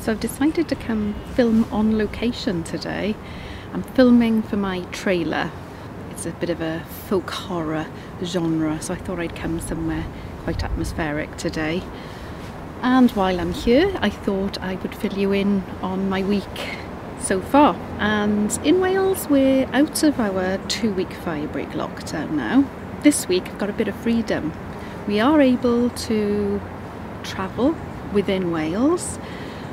So I've decided to come film on location today. I'm filming for my trailer. It's a bit of a folk horror genre, so I thought I'd come somewhere quite atmospheric today. And while I'm here, I thought I would fill you in on my week so far. And in Wales, we're out of our 2-week Firebreak lockdown now. This week I've got a bit of freedom. We are able to travel within Wales.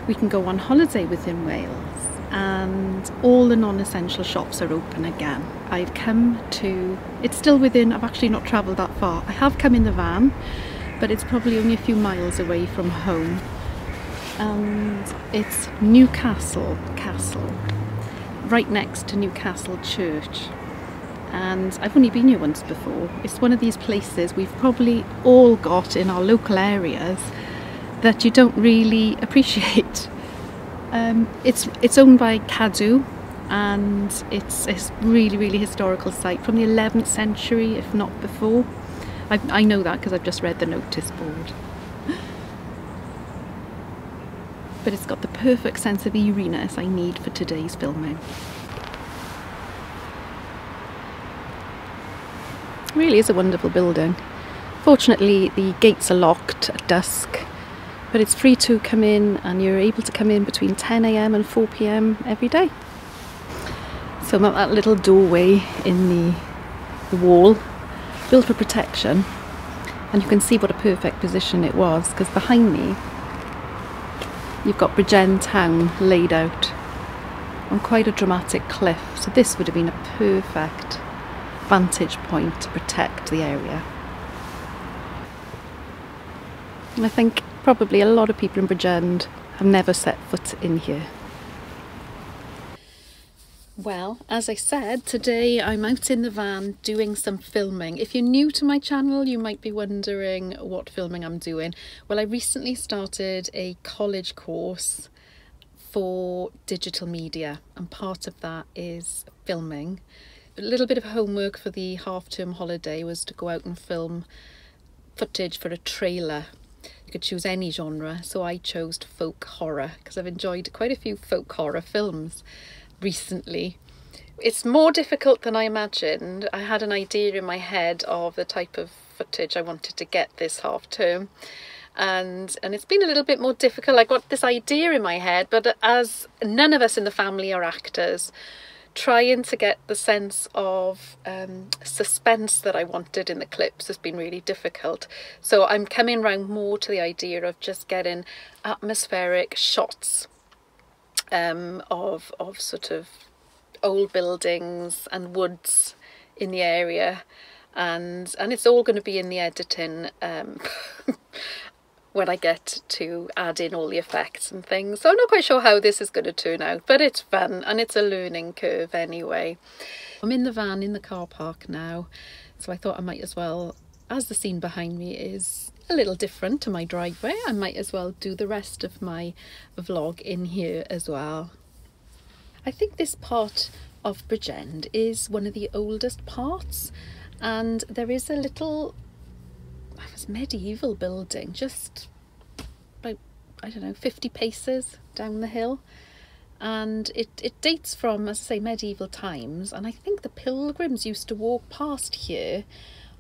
We can go on holiday within Wales, and all the non-essential shops are open again. I've come to, it's still within, I've actually not travelled that far. I have come in the van, but it's probably only a few miles away from home. And it's Newcastle Castle, right next to Newcastle Church. And I've only been here once before. It's one of these places we've probably all got in our local areas that you don't really appreciate. It's owned by Cadw, and it's a really historical site from the 11th century, if not before. I know that because I've just read the notice board. But it's got the perfect sense of eeriness I need for today's filming. It really is a wonderful building. Fortunately, the gates are locked at dusk, but it's free to come in, and you're able to come in between 10 AM and 4 PM every day. So I'm at that little doorway in the wall, built for protection, and you can see what a perfect position it was, because behind me you've got Bridgend town laid out on quite a dramatic cliff, so this would have been a perfect vantage point to protect the area. And I think probably a lot of people in Bridgend have never set foot in here. Well, as I said, today I'm out in the van doing some filming. If you're new to my channel, you might be wondering what filming I'm doing. Well, I recently started a college course for digital media, and part of that is filming. A little bit of homework for the half-term holiday was to go out and film footage for a trailer. You could choose any genre, so I chose folk horror because I've enjoyed quite a few folk horror films recently. It's more difficult than I imagined. I had an idea in my head of the type of footage I wanted to get this half term, and it's been a little bit more difficult. I got this idea in my head, but as none of us in the family are actors, trying to get the sense of suspense that I wanted in the clips has been really difficult. So I'm coming round more to the idea of just getting atmospheric shots of sort of old buildings and woods in the area, and it's all going to be in the editing when I get to add in all the effects and things. So I'm not quite sure how this is going to turn out, but it's fun and it's a learning curve anyway. I'm in the van in the car park now, so I thought I might as well, as the scene behind me is a little different to my driveway, I might as well do the rest of my vlog in here as well. I think this part of Bridgend is one of the oldest parts, and there is a little medieval building just about, I don't know, 50 paces down the hill, and it dates from, as I say, medieval times, and I think the pilgrims used to walk past here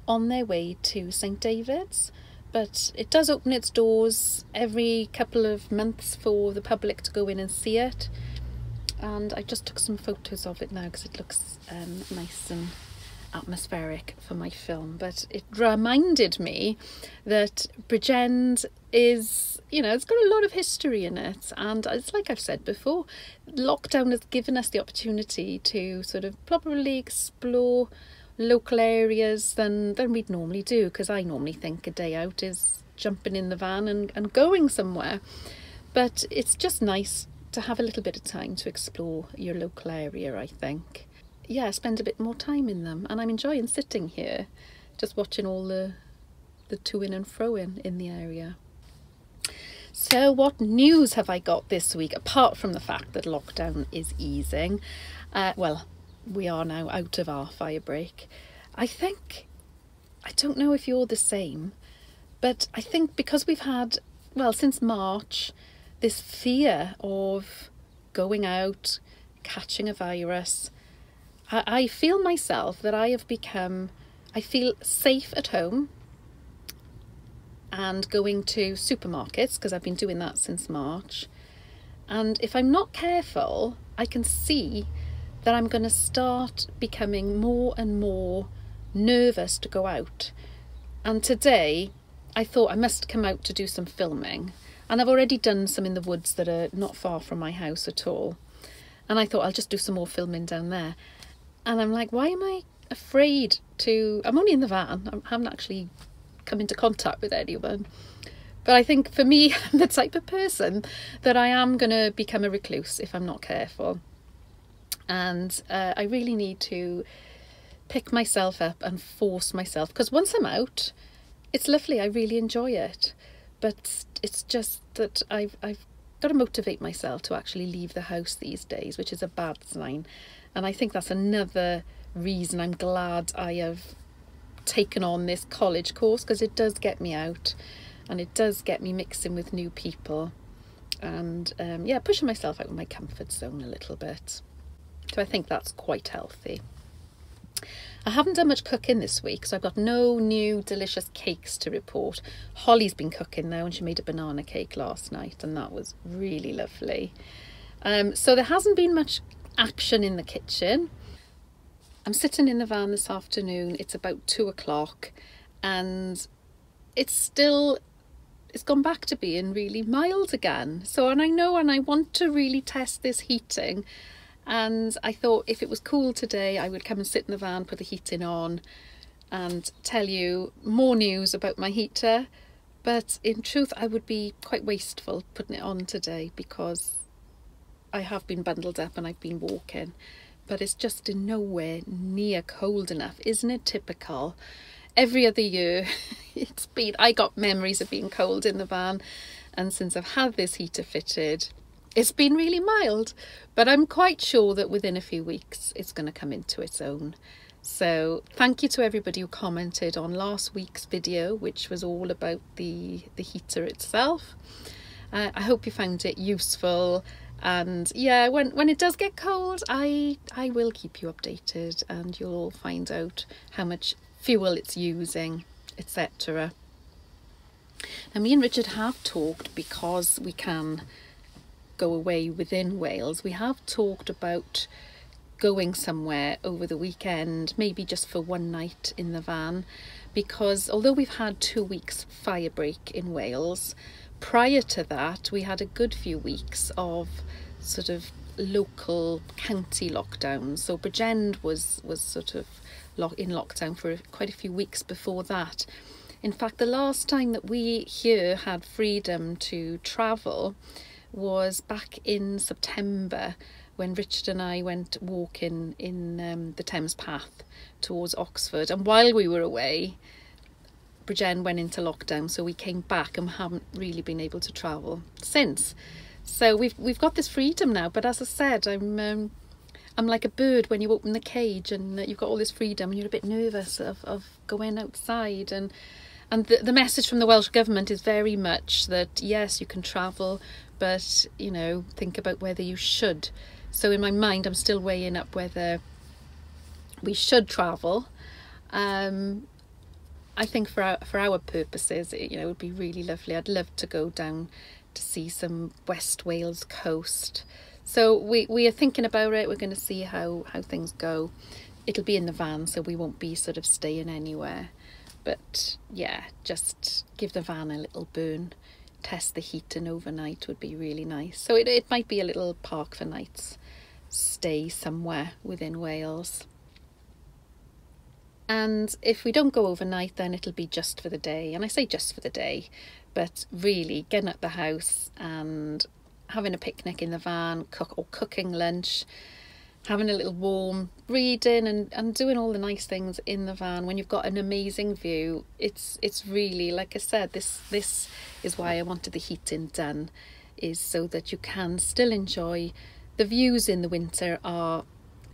on their way to St David's, but it does open its doors every couple of months for the public to go in and see it, and I just took some photos of it now because it looks nice and atmospheric for my film. But it reminded me that Bridgend is, you know, it's got a lot of history in it, and it's like I've said before, lockdown has given us the opportunity to sort of probably explore local areas than we'd normally do, because I normally think a day out is jumping in the van and going somewhere, but it's just nice to have a little bit of time to explore your local area, I think. Yeah, spend a bit more time in them, and I'm enjoying sitting here just watching all the to-in and fro-in in the area. So what news have I got this week, apart from the fact that lockdown is easing? Well, we are now out of our Firebreak. I don't know if you're the same, but I think because we've had, well, since March, this fear of going out, catching a virus. I feel myself that I feel safe at home and going to supermarkets, because I've been doing that since March. And if I'm not careful, I can see that I'm going to start becoming more and more nervous to go out. And today I thought I must come out to do some filming, and I've already done some in the woods that are not far from my house at all, and I thought I'll just do some more filming down there. And I'm like, why am I afraid to... I'm only in the van, I haven't actually come into contact with anyone. But I think for me, I'm the type of person that I am going to become a recluse if I'm not careful. And I really need to pick myself up and force myself, because once I'm out, it's lovely, I really enjoy it. But it's just that I've got to motivate myself to actually leave the house these days, which is a bad sign. And I think that's another reason I'm glad I have taken on this college course, because it does get me out and it does get me mixing with new people and yeah, pushing myself out of my comfort zone a little bit. So I think that's quite healthy. I haven't done much cooking this week, so I've got no new delicious cakes to report. Holly's been cooking though, and she made a banana cake last night, and that was really lovely. So there hasn't been much action in the kitchen. I'm sitting in the van this afternoon. It's about 2 o'clock, and it's gone back to being really mild again. So, and I want to really test this heating. And I thought if it was cool today, I would come and sit in the van, put the heating on and tell you more news about my heater. But in truth, I would be quite wasteful putting it on today, because I have been bundled up and I've been walking. But it's just in nowhere near cold enough. Isn't it typical? Every other year, I got memories of being cold in the van. And since I've had this heater fitted, it's been really mild, but I'm quite sure that within a few weeks it's going to come into its own. So thank you to everybody who commented on last week's video, which was all about the heater itself. I hope you found it useful, and yeah, when it does get cold, I will keep you updated, and you'll all find out how much fuel it's using, etc. And me and Richard have talked, because we can go away within Wales, we have talked about going somewhere over the weekend, maybe just for one night in the van, because although we've had 2 weeks Firebreak in Wales, prior to that we had a good few weeks of sort of local county lockdowns. So Bridgend was sort of in lockdown for quite a few weeks before that. In fact, the last time that we here had freedom to travel was back in September, when Richard and I went walking in the Thames Path towards Oxford. And while we were away, Bridgend went into lockdown, so we came back and haven't really been able to travel since. So we've got this freedom now, but as I said, I'm like a bird when you open the cage and you've got all this freedom, and you're a bit nervous of going outside. And the message from the Welsh Government is very much that yes, you can travel, but you know, think about whether you should. So in my mind, I'm still weighing up whether we should travel. I think for our purposes, it would be really lovely. I'd love to go down to see some West Wales coast. So we are thinking about it. We're going to see how things go. It'll be in the van, so we won't be sort of staying anywhere. But yeah, just give the van a little burn. Test the heating overnight would be really nice. So it might be a little park for nights stay somewhere within Wales. And if we don't go overnight, then it'll be just for the day. And I say just for the day, but really getting out the house and having a picnic in the van, cooking lunch, having a little warm, reading and doing all the nice things in the van when you've got an amazing view. It's really, like I said, this is why I wanted the heating done, is so that you can still enjoy. The views in the winter are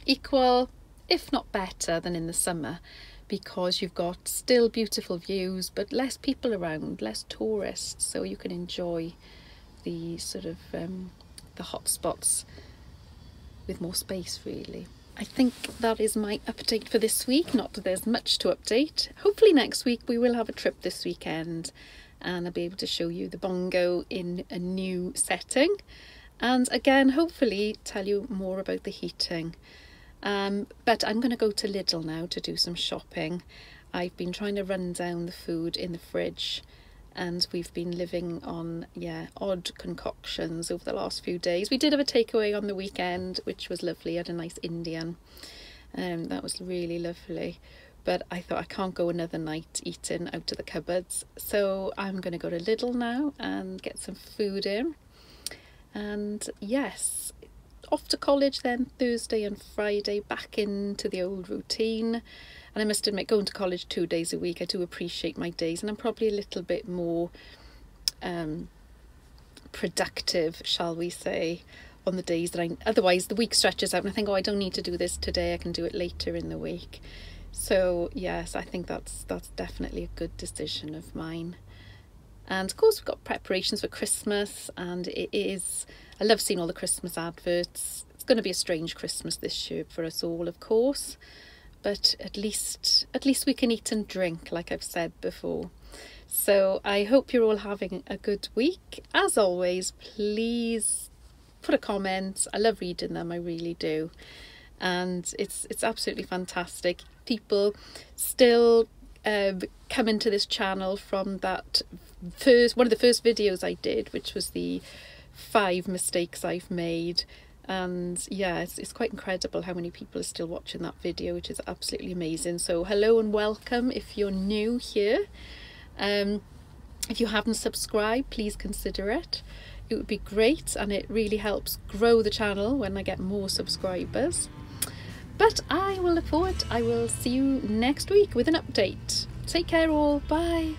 equal, if not better, than in the summer, because you've got still beautiful views but less people around, less tourists, so you can enjoy the sort of the hot spots with more space really. I think that is my update for this week. Not that there's much to update. Hopefully next week we will have a trip this weekend and I'll be able to show you the Bongo in a new setting, and again hopefully tell you more about the heating. But I'm going to go to Lidl now to do some shopping. I've been trying to run down the food in the fridge, and we've been living on odd concoctions over the last few days. We did have a takeaway on the weekend, which was lovely. I had a nice Indian, that was really lovely. But I thought I can't go another night eating out of the cupboards, so I'm going to go to Lidl now and get some food in. And yes, off to college then, Thursday and Friday, back into the old routine. And I must admit, going to college 2 days a week, I do appreciate my days, and I'm probably a little bit more productive, shall we say, on the days that otherwise the week stretches out and I think, oh, I don't need to do this today, I can do it later in the week. So yes, I think that's definitely a good decision of mine. And of course we've got preparations for Christmas, and I love seeing all the Christmas adverts. It's going to be a strange Christmas this year for us all, of course, but at least we can eat and drink, like I've said before. So I hope you're all having a good week. As always, please put a comment. I love reading them, I really do. And it's absolutely fantastic. People still come into this channel from that one of the first videos I did, which was the 5 mistakes I've made. And yeah, it's quite incredible how many people are still watching that video, which is absolutely amazing. So hello and welcome if you're new here. If you haven't subscribed, please consider it. It would be great, and it really helps grow the channel when I get more subscribers. But I will look forward. I will see you next week with an update. Take care all. Bye.